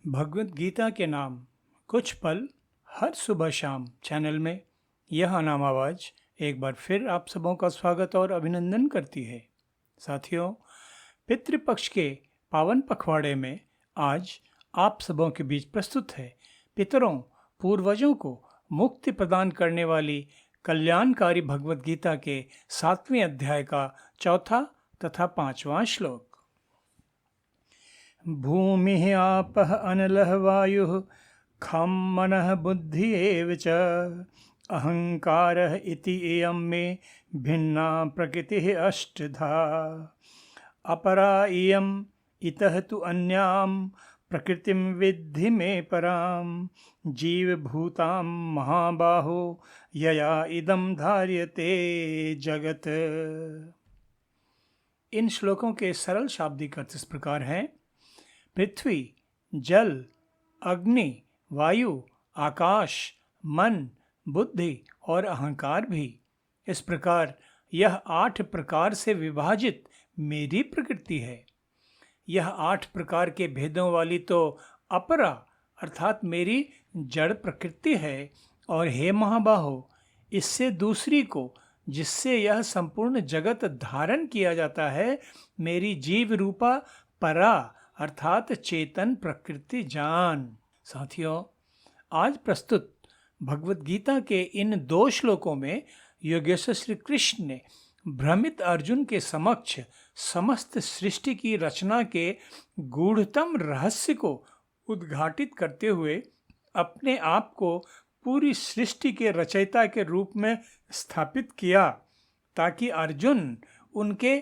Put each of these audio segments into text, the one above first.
भगवत गीता के नाम कुछ पल हर सुबह शाम चैनल में यह अनाम आवाज़ एक बार फिर आप सबों का स्वागत और अभिनंदन करती है। साथियों, पितृपक्ष के पावन पखवाड़े में आज आप सबों के बीच प्रस्तुत है पितरों पूर्वजों को मुक्ति प्रदान करने वाली कल्याणकारी भगवत गीता के 7वें अध्याय का चौथा तथा 5वां श्लोक। भूमिः आपः अनलः वायुः खं मनः बुद्धिः एव च अहंकारः इति इयं मे भिन्ना प्रकृतिः अष्टधा अपरा इयम् इतः तु अन्यां प्रकृतिं विद्धि मे परां जीवभूतां महाबाहो यया इदं धार्यते जगत। इन श्लोकों के सरल शाब्दिक अर्थ इस प्रकार हैं। पृथ्वी, जल, अग्नि, वायु, आकाश, मन, बुद्धि और अहंकार भी। इस प्रकार यह 8 प्रकार से विभाजित मेरी प्रकृति है। यह 8 प्रकार के भेदों वाली तो अपरा अर्थात मेरी जड़ प्रकृति है, और हे महाबाहो, इससे दूसरी को जिससे यह संपूर्ण जगत धारण किया जाता है, मेरी जीव रूपा परा अर्थात चेतन प्रकृति जान। साथियों, आज प्रस्तुत भगवत गीता के इन 2 श्लोकों में योगेश्वर श्री कृष्ण ने भ्रमित अर्जुन के समक्ष समस्त सृष्टि की रचना के गूढ़तम रहस्य को उद्घाटित करते हुए अपने आप को पूरी सृष्टि के रचयिता के रूप में स्थापित किया, ताकि अर्जुन उनके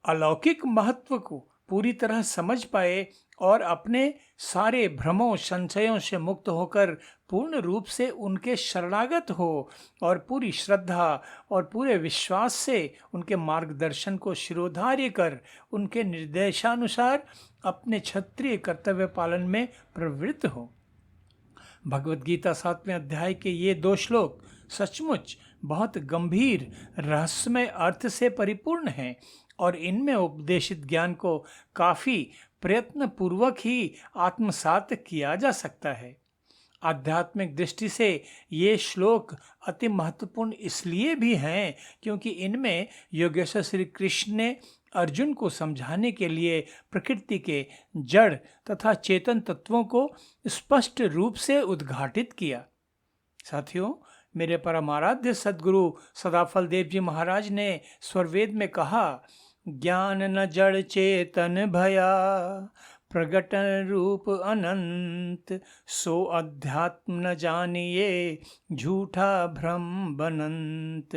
अलौकिक महत्व को पूरी तरह समझ पाए और अपने सारे भ्रमों संशयों से मुक्त होकर पूर्ण रूप से उनके शरणागत हो और पूरी श्रद्धा और पूरे विश्वास से उनके मार्गदर्शन को शिरोधार्य कर उनके निर्देशानुसार अपने क्षत्रिय कर्तव्य पालन में प्रवृत्त हो। भगवत गीता 7वें अध्याय के ये 2 श्लोक सचमुच बहुत गंभीर रहस्यमय अर्थ से परिपूर्ण हैं और इनमें उपदेशित ज्ञान को काफ़ी प्रयत्न पूर्वक ही आत्मसात किया जा सकता है। आध्यात्मिक दृष्टि से ये श्लोक अति महत्वपूर्ण इसलिए भी हैं क्योंकि इनमें योगेश्वर श्री कृष्ण ने अर्जुन को समझाने के लिए प्रकृति के जड़ तथा चेतन तत्वों को स्पष्ट रूप से उद्घाटित किया। साथियों, मेरे परमाराध्य सद्गुरु सदाफल देव जी महाराज ने स्वरवेद में कहा, ज्ञान न जड़ चेतन भया प्रगटन रूप अनंत सो अध्यात्म न जानिए झूठा भ्रम बनंत।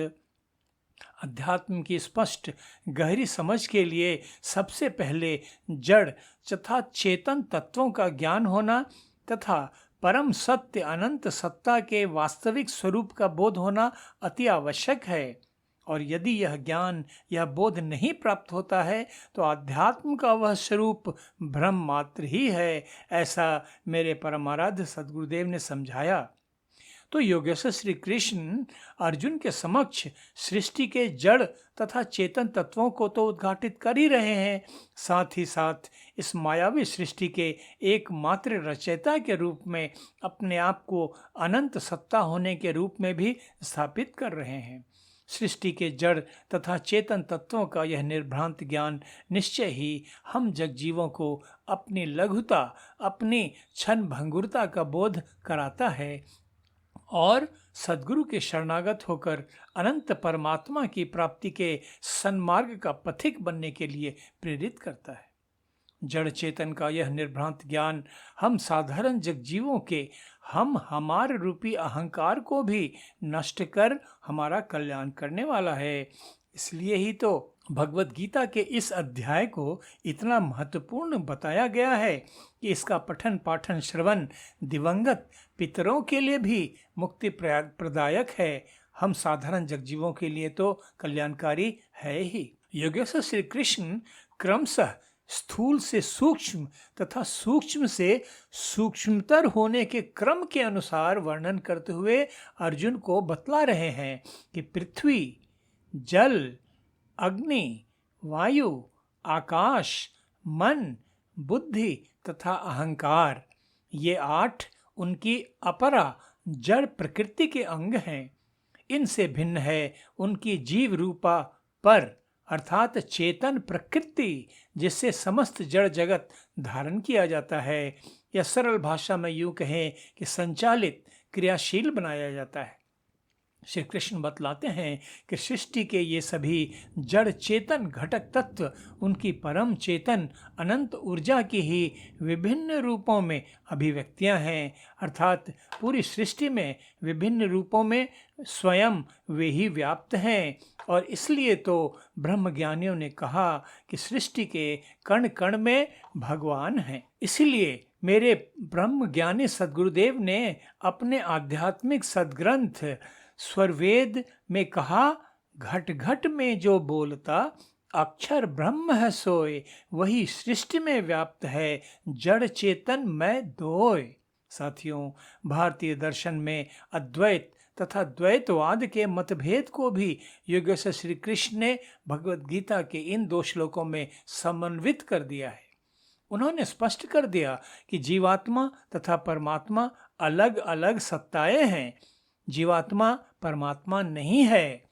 अध्यात्म की स्पष्ट गहरी समझ के लिए सबसे पहले जड़ तथा चेतन तत्वों का ज्ञान होना तथा परम सत्य अनंत सत्ता के वास्तविक स्वरूप का बोध होना अति आवश्यक है। और यदि यह ज्ञान यह बोध नहीं प्राप्त होता है तो आध्यात्म का वह स्वरूप भ्रम मात्र ही है, ऐसा मेरे परमाराध्य सद्गुरुदेव ने समझाया। तो योगेश्वर श्री कृष्ण अर्जुन के समक्ष सृष्टि के जड़ तथा चेतन तत्वों को तो उद्घाटित कर ही रहे हैं, साथ ही साथ इस मायावी सृष्टि के एकमात्र रचयिता के रूप में अपने आप को अनंत सत्ता होने के रूप में भी स्थापित कर रहे हैं। सृष्टि के जड़ तथा चेतन तत्वों का यह निर्भ्रांत ज्ञान निश्चय ही हम जगजीवों को अपनी लघुता, अपनी क्षण भंगुरता का बोध कराता है और सद्गुरु के शरणागत होकर अनंत परमात्मा की प्राप्ति के सन्मार्ग का पथिक बनने के लिए प्रेरित करता है। जड़ चेतन का यह निर्भ्रांत ज्ञान हम साधारण जगजीवों के हमार रूपी अहंकार को भी नष्ट कर हमारा कल्याण करने वाला है। इसलिए ही तो भगवत गीता के इस अध्याय को इतना महत्वपूर्ण बताया गया है कि इसका पठन पाठन श्रवण दिवंगत पितरों के लिए भी मुक्ति प्रदायक है, हम साधारण जगजीवों के लिए तो कल्याणकारी है ही। योगेश्वर श्री कृष्ण क्रमशः स्थूल से सूक्ष्म तथा सूक्ष्म से सूक्ष्मतर होने के क्रम के अनुसार वर्णन करते हुए अर्जुन को बतला रहे हैं कि पृथ्वी, जल, अग्नि, वायु, आकाश, मन, बुद्धि तथा अहंकार ये 8 उनकी अपरा जड़ प्रकृति के अंग हैं। इनसे भिन्न है उनकी जीव रूपा पर अर्थात चेतन प्रकृति, जिससे समस्त जड़ जगत धारण किया जाता है, या सरल भाषा में यूं कहें कि संचालित, क्रियाशील बनाया जाता है। श्री कृष्ण बतलाते हैं कि सृष्टि के ये सभी जड़ चेतन घटक तत्व उनकी परम चेतन अनंत ऊर्जा की ही विभिन्न रूपों में अभिव्यक्तियां हैं, अर्थात पूरी सृष्टि में विभिन्न रूपों में स्वयं वे ही व्याप्त हैं। और इसलिए तो ब्रह्मज्ञानियों ने कहा कि सृष्टि के कण कण में भगवान हैं। इसलिए मेरे ब्रह्मज्ञानी सद्गुरुदेव ने अपने आध्यात्मिक सद्ग्रंथ स्वरवेद में कहा, घट घट में जो बोलता अक्षर ब्रह्म है सोए, वही सृष्टि में व्याप्त है, जड़ चेतन मैं दोय। साथियों, भारतीय दर्शन में अद्वैत तथा द्वैतवाद के मतभेद को भी योगेश्वर श्री कृष्ण ने भगवद गीता के इन 2 श्लोकों में समन्वित कर दिया है। उन्होंने स्पष्ट कर दिया कि जीवात्मा तथा परमात्मा अलग अलग सत्ताएं हैं, जीवात्मा परमात्मा नहीं है।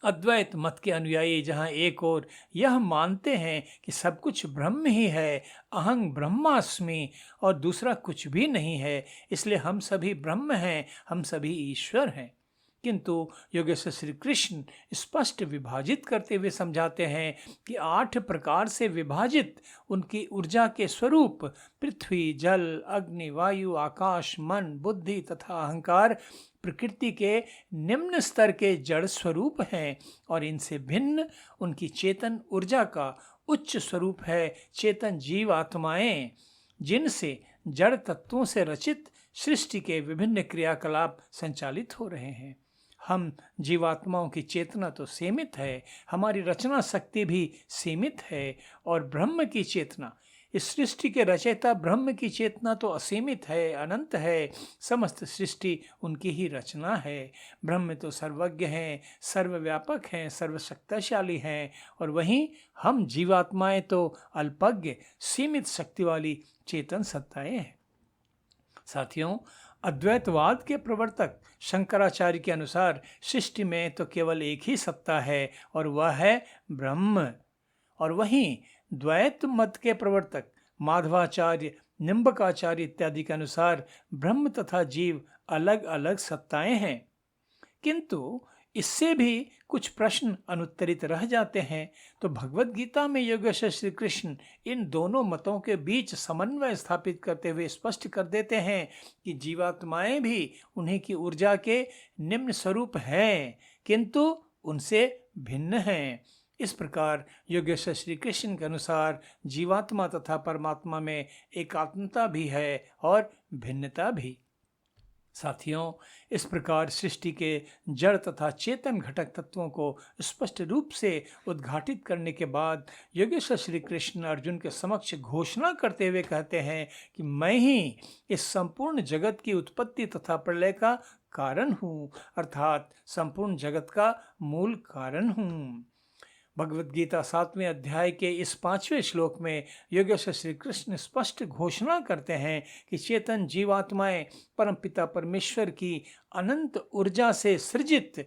अद्वैत मत के अनुयायी जहाँ एक और यह मानते हैं कि सब कुछ ब्रह्म ही है, अहं ब्रह्मास्मि, और दूसरा कुछ भी नहीं है, इसलिए हम सभी ब्रह्म हैं, हम सभी ईश्वर हैं। किंतु योगेश्वर श्री कृष्ण स्पष्ट विभाजित करते हुए समझाते हैं कि 8 प्रकार से विभाजित उनकी ऊर्जा के स्वरूप पृथ्वी, जल, अग्नि, वायु, आकाश, मन, बुद्धि तथा अहंकार प्रकृति के निम्न स्तर के जड़ स्वरूप हैं, और इनसे भिन्न उनकी चेतन ऊर्जा का उच्च स्वरूप है चेतन जीव आत्माएं, जिनसे जड़ तत्वों से रचित सृष्टि के विभिन्न क्रियाकलाप संचालित हो रहे हैं। हम जीवात्माओं की चेतना तो सीमित है, हमारी रचना शक्ति भी सीमित है, और ब्रह्म की चेतना, इस सृष्टि के रचयिता ब्रह्म की चेतना तो असीमित है, अनंत है, समस्त सृष्टि उनकी ही रचना है। ब्रह्म तो सर्वज्ञ हैं, सर्वव्यापक हैं, सर्वशक्तिशाली हैं, और वहीं हम जीवात्माएं तो अल्पज्ञ, सीमित शक्ति वाली चेतन सत्ताएं हैं। साथियों, अद्वैतवाद के प्रवर्तक शंकराचार्य के अनुसार सृष्टि में तो केवल एक ही सत्ता है, और वह है ब्रह्म। और वहीं द्वैत मत के प्रवर्तक माधवाचार्य, निम्बकाचार्य इत्यादि के अनुसार ब्रह्म तथा जीव अलग अलग सत्ताएं हैं। किंतु इससे भी कुछ प्रश्न अनुत्तरित रह जाते हैं। तो भगवद गीता में योगेश्वर श्री कृष्ण इन दोनों मतों के बीच समन्वय स्थापित करते हुए स्पष्ट कर देते हैं कि जीवात्माएं भी उन्हीं की ऊर्जा के निम्न स्वरूप हैं, किंतु उनसे भिन्न हैं। इस प्रकार योगेश्वर श्री कृष्ण के अनुसार जीवात्मा तथा परमात्मा में एकात्मता भी है और भिन्नता भी। साथियों, इस प्रकार सृष्टि के जड़ तथा चेतन घटक तत्वों को स्पष्ट रूप से उद्घाटित करने के बाद योगेश्वर श्री कृष्ण अर्जुन के समक्ष घोषणा करते हुए कहते हैं कि मैं ही इस संपूर्ण जगत की उत्पत्ति तथा प्रलय का कारण हूँ, अर्थात संपूर्ण जगत का मूल कारण हूँ। भगवद गीता 7वें अध्याय के इस 5वें श्लोक में योगेश्वर श्री कृष्ण स्पष्ट घोषणा करते हैं कि चेतन जीवात्माएं परमपिता परमेश्वर की अनंत ऊर्जा से सृजित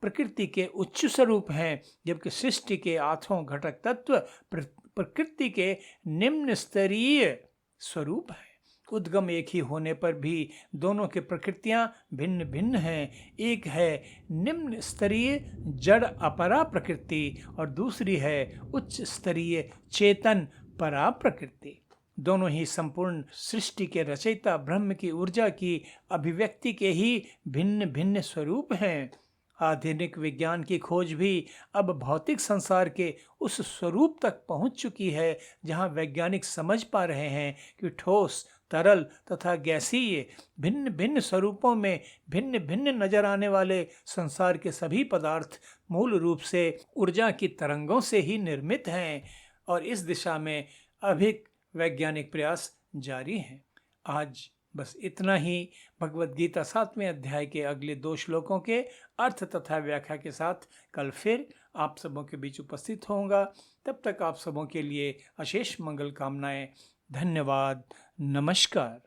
प्रकृति के उच्च स्वरूप हैं, जबकि सृष्टि के 8 घटक तत्व प्रकृति के निम्न स्तरीय स्वरूप हैं। उद्गम एक ही होने पर भी दोनों की प्रकृतियां भिन्न भिन्न हैं। एक है निम्न स्तरीय जड़ अपरा प्रकृति और दूसरी है उच्च स्तरीय चेतन परा प्रकृति। दोनों ही संपूर्ण सृष्टि के रचयिता ब्रह्म की ऊर्जा की अभिव्यक्ति के ही भिन्न भिन्न स्वरूप हैं। आधुनिक विज्ञान की खोज भी अब भौतिक संसार के उस स्वरूप तक पहुंच चुकी है जहां वैज्ञानिक समझ पा रहे हैं कि ठोस, तरल तथा गैसीय भिन्न भिन्न स्वरूपों में भिन्न भिन्न नजर आने वाले संसार के सभी पदार्थ मूल रूप से ऊर्जा की तरंगों से ही निर्मित हैं, और इस दिशा में अधिक वैज्ञानिक प्रयास जारी हैं। आज बस इतना ही। भगवद गीता 7वें अध्याय के अगले 2 श्लोकों के अर्थ तथा व्याख्या के साथ कल फिर आप सबों के बीच उपस्थित होऊंगा। तब तक आप सबों के लिए अशेष मंगल कामनाएं। धन्यवाद। नमस्कार।